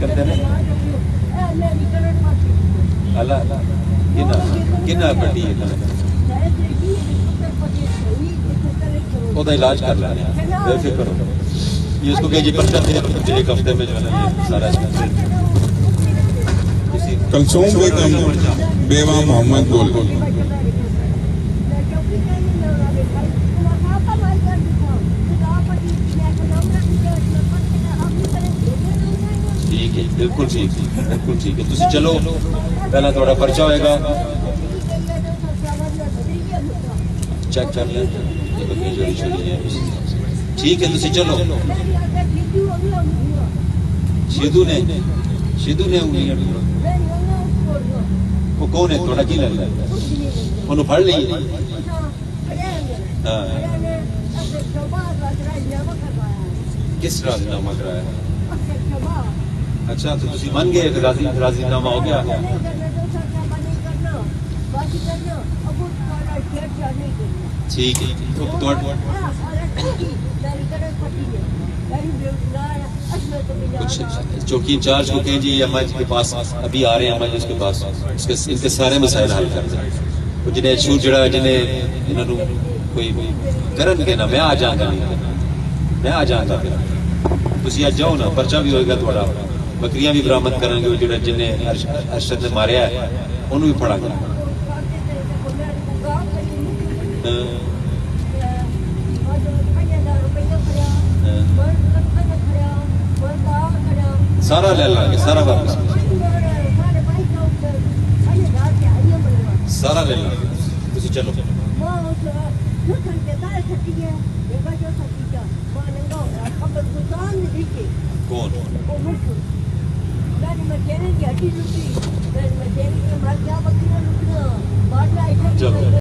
करते हैं अल्लाह किना किना पट्टी है ओदा इलाज कर लेने बेफिक्र करो ये उसको कह जी पर्चा दे एक हफ्ते में जो है ना सारा कलसूम बेगम बेवा मोहम्मद गोल ठीक है बिल्कुल ठीक है तुसी चलो पहला थोड़ा पर्चा होएगा चेक कर ले ठीक है तुसी चलो सिद्धू ने उंगलियां वो कौन है थोड़ा की लग रहा है उन्होंने पढ़ ली हाँ किस राजीनामा कराया अच्छा तो तुसी मान गए राजीनामा हो गया ठीक है कुछ चौकी इंचार्ज को कहें जी अम्मा जी के पास अभी आ रहे हैं अम्मा जी उसके पास इनके सारे मसाइल हल कर दें जिन्हें छूट जड़ा जिन्हें इन्होंने कोई करन के ना मैं आ जाऊंगा फिर तुसी आज जाओ ना पर्चा भी होएगा थोड़ा बकरियां भी बरामद करेंगे जो जिन्हें अरशद ने मारिया है उन्होंने भी पढ़ा सारा ले लांगे सारा वापस सारा ले लांगे तुसी चलो कौन